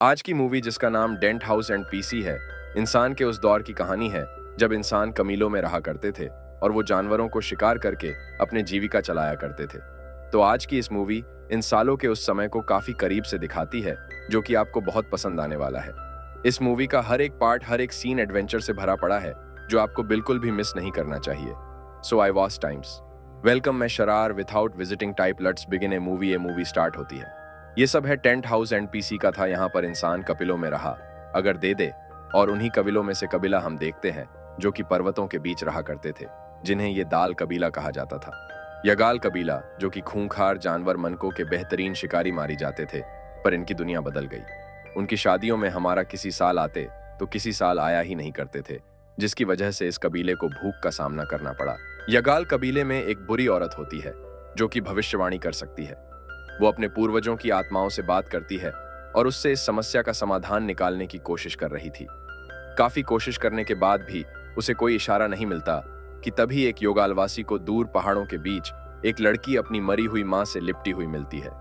आज की मूवी जिसका नाम डेंट हाउस एंड पीसी है, इंसान के उस दौर की कहानी है जब इंसान कमीलों में रहा करते थे और वो जानवरों को शिकार करके अपने जीविका चलाया करते थे। तो आज की इस मूवी इन सालों के उस समय को काफी करीब से दिखाती है, जो कि आपको बहुत पसंद आने वाला है। इस मूवी का हर एक पार्ट, हर एक सीन एडवेंचर से भरा पड़ा है, जो आपको बिल्कुल भी मिस नहीं करना चाहिए। So I was times welcome, मैं शरार without visiting type, let's begin a movie start होती है। ये सब है टेंट हाउस एंड पीसी का था। यहाँ पर इंसान कपिलों में रहा अगर दे दे, और उन्हीं कबीलों में से कबीला हम देखते हैं जो कि पर्वतों के बीच रहा करते थे, जिन्हें ये दाल कबीला कहा जाता था। यगाल कबीला जो कि खूंखार जानवर मनकों के बेहतरीन शिकारी मारी जाते थे, पर इनकी दुनिया बदल गई। उनकी शादियों में हमारा किसी साल आते तो किसी साल आया ही नहीं करते थे, जिसकी वजह से इस कबीले को भूख का सामना करना पड़ा। यगाल कबीले में एक बुरी औरत होती है जो कि भविष्यवाणी कर सकती है। वो अपने पूर्वजों की आत्माओं से बात करती है और उससे इस समस्या का समाधान निकालने की कोशिश कर रही थी। काफी कोशिश करने के बाद भी उसे कोई इशारा नहीं मिलता कि तभी एक योगालवासी को दूर पहाड़ों के बीच एक लड़की अपनी मरी हुई मां से लिपटी हुई मिलती है।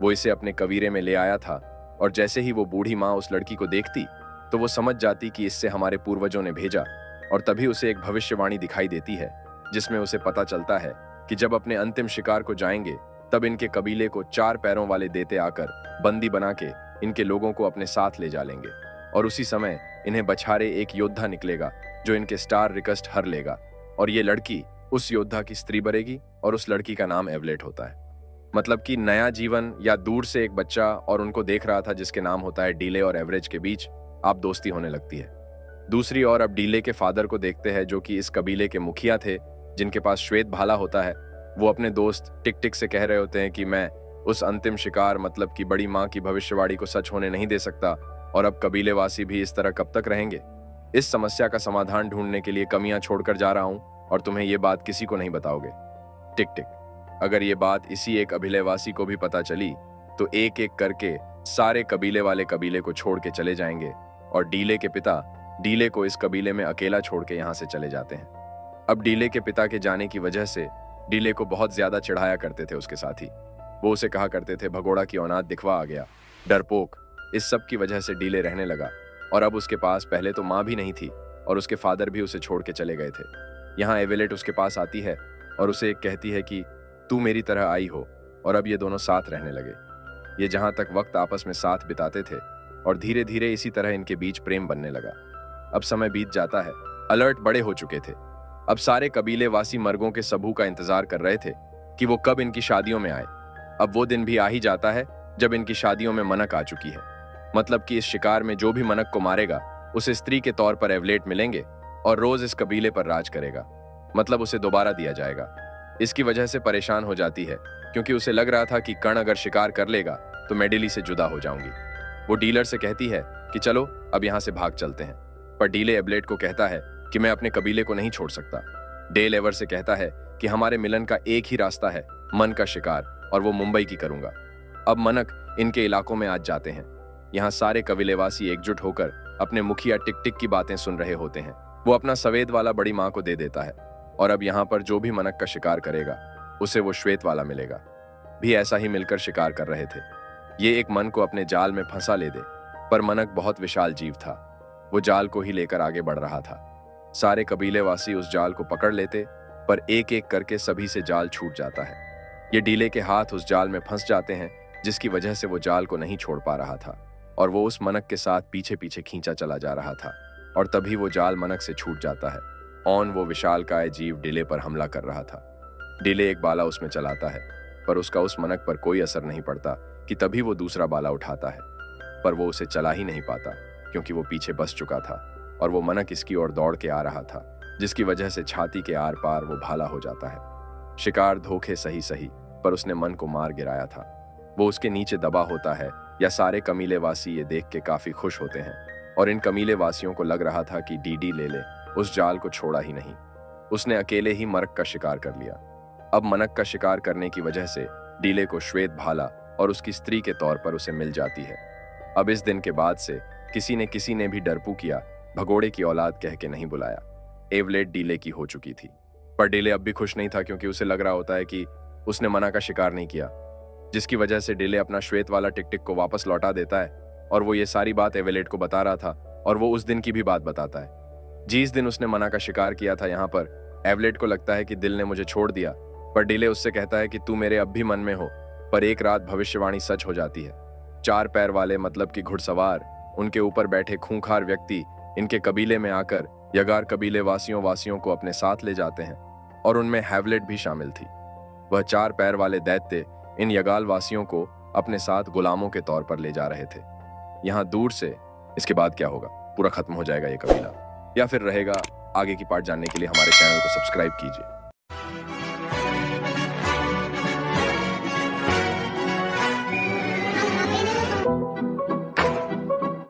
वो इसे अपने कबीरे में ले आया था, और जैसे ही वो बूढ़ी मां उस लड़की को देखती तो वो समझ जाती कि इससे हमारे पूर्वजों ने भेजा, और तभी उसे एक भविष्यवाणी दिखाई देती है जिसमें उसे पता चलता है कि जब अपने अंतिम शिकार को जाएंगे तब इनके कबीले को 4 पैरों वाले देते आकर बंदी बना के इनके लोगों को अपने साथ ले जा लेंगे, और उसी समय इन्हें बछारे एक योद्धा निकलेगा जो इनके स्टार रिक्वेस्ट हर लेगा, और ये लड़की उस योद्धा की स्त्री बनेगी, और उस लड़की का नाम एवलेट होता है। मतलब कि नया जीवन, या दूर से एक बच्चा और उनको देख रहा था जिसके नाम होता है डीले और एवरेज के बीच आप दोस्ती होने लगती है। दूसरी ओर अब डीले के फादर को देखते हैं जो कि इस कबीले के मुखिया थे, जिनके पास श्वेत भाला होता है। वो अपने दोस्त टिक टिक से कह रहे होते हैं कि मैं उस अंतिम शिकार, मतलब कि बड़ी मां की भविष्यवाणी को सच होने नहीं दे सकता, और अब कबीलेवासी भी इस तरह कब तक रहेंगे। इस समस्या का समाधान ढूंढने के लिए कमियां छोड़कर जा रहा हूं, और तुम्हें ये बात किसी को नहीं बताओगे। टिक टिक। अगर ये बात इसी एक अभिलेवासी को भी पता चली तो एक एक करके सारे कबीले वाले कबीले को छोड़ के चले जाएंगे, और डीले के पिता डीले को इस कबीले में अकेला छोड़ के यहाँ से चले जाते हैं। अब डीले के पिता के जाने की वजह से डीले को बहुत ज्यादा चिढ़ाया करते थे उसके साथी। वो उसे कहा करते थे, भगोड़ा की औलाद दिखवा आ गया, डरपोक। इस सब की वजह से डीले रहने लगा, और अब उसके पास पहले तो माँ भी नहीं थी, और उसके फादर भी उसे छोड़ के चले गए थे। यहाँ एवेलेट उसके पास आती है और उसे एक कहती है कि तू मेरी तरह आई हो, और अब ये दोनों साथ रहने लगे। ये जहाँ तक वक्त आपस में साथ बिताते थे, और धीरे धीरे इसी तरह इनके बीच प्रेम बनने लगा। अब समय बीत जाता है, अलर्ट बड़े हो चुके थे। अब सारे कबीले वासी मर्गों के सबू का इंतजार कर रहे थे कि वो कब इनकी शादियों में आए। अब वो दिन भी आ ही जाता है जब इनकी शादियों में मनक आ चुकी है। मतलब कि इस शिकार में जो भी मनक को मारेगा उसे स्त्री के तौर पर एवलेट मिलेंगे, और रोज इस कबीले पर राज करेगा। मतलब उसे दोबारा दिया जाएगा। इसकी वजह से परेशान हो जाती है, क्योंकि उसे लग रहा था कि कर्ण अगर शिकार कर लेगा तो मैं डिली से जुदा हो जाऊंगी। वो डीलर से कहती है कि चलो अब यहाँ से भाग चलते हैं, पर डीले एवलेट को कहता है कि मैं अपने कबीले को नहीं छोड़ सकता। डेल एवर से कहता है कि हमारे मिलन का एक ही रास्ता है, मन का शिकार, और वो मुंबई की करूंगा। अब मनक इनके इलाकों में आज जाते हैं। यहाँ सारे कबीलेवासी एकजुट होकर अपने मुखिया टिक टिक की बातें सुन रहे होते हैं। वो अपना सफेद वाला बड़ी माँ को दे देता है, और अब यहाँ पर जो भी मनक का शिकार करेगा उसे वो श्वेत वाला मिलेगा। भी ऐसा ही मिलकर शिकार कर रहे थे। ये एक मन को अपने जाल में फंसा ले दे, पर मनक बहुत विशाल जीव था। वो जाल को ही लेकर आगे बढ़ रहा था। सारे कबीलेवासी उस जाल को पकड़ लेते, पर एक एक करके सभी से जाल छूट जाता है। ये डीले के हाथ उस जाल में फंस जाते हैं, जिसकी वजह से वो जाल को नहीं छोड़ पा रहा था, और वो उस मनक के साथ पीछे पीछे खींचा चला जा रहा था। और तभी वो जाल मनक से छूट जाता है। वो विशालकाय जीव डीले पर हमला कर रहा था। डीले एक बाला उसमें चलाता है, पर उसका उस मनक पर कोई असर नहीं पड़ता कि तभी वो दूसरा बाला उठाता है, पर वो उसे चला ही नहीं पाता क्योंकि वो पीछे बस चुका था, और वो मनक इसकी ओर दौड़ के आ रहा था, जिसकी वजह से छाती के आर पार वो भाला हो जाता है। शिकार धोखे सही सही, पर उसने मन को मार गिराया था। वो उसके नीचे दबा होता है। या सारे कमीलेवासी ये देख के काफी खुश होते हैं, और इन कमीलेवासियों को लग रहा था कि डीडी ले ले उस जाल को छोड़ा ही नहीं। उसने अकेले ही मरक का शिकार कर लिया। अब मनक का शिकार करने की वजह से डीले को श्वेत भाला और उसकी स्त्री के तौर पर उसे मिल जाती है। अब इस दिन के बाद से किसी ने भी डरपू किया भगोड़े की औलाद कह के नहीं बुलाया। एवलेट डीले की हो चुकी थी, पर डीले अब भी खुश नहीं था, क्योंकि उसे लग रहा होता है कि उसने मना का शिकार नहीं किया, जिसकी वजह से डीले अपना श्वेत वाला टिक टिक को वापस लौटा देता है और वो ये सारी बात एवेलेट को बता रहा था और वो उस दिन की भी बात बताता है। जिस दिन उसने मना का शिकार किया था यहाँ पर, एवेलेट को लगता है कि दिल ने मुझे छोड़ दिया, पर डिले उससे कहता है कि तू मेरे अब भी मन में हो। पर एक रात भविष्यवाणी सच हो जाती है। 4 पैर वाले मतलब कि घुड़सवार, उनके ऊपर बैठे खूंखार व्यक्ति इनके कबीले में आकर यगार कबीले वासियों को अपने साथ ले जाते हैं और उनमें हैवलेट भी शामिल थी। वह 4 पैर वाले दैत्य इन यगाल वासियों को अपने साथ गुलामों के तौर पर ले जा रहे थे। यहाँ दूर से इसके बाद क्या होगा, पूरा खत्म हो जाएगा ये कबीला या फिर रहेगा, आगे की पार्ट जानने के लिए हमारे चैनल को सब्सक्राइब कीजिए।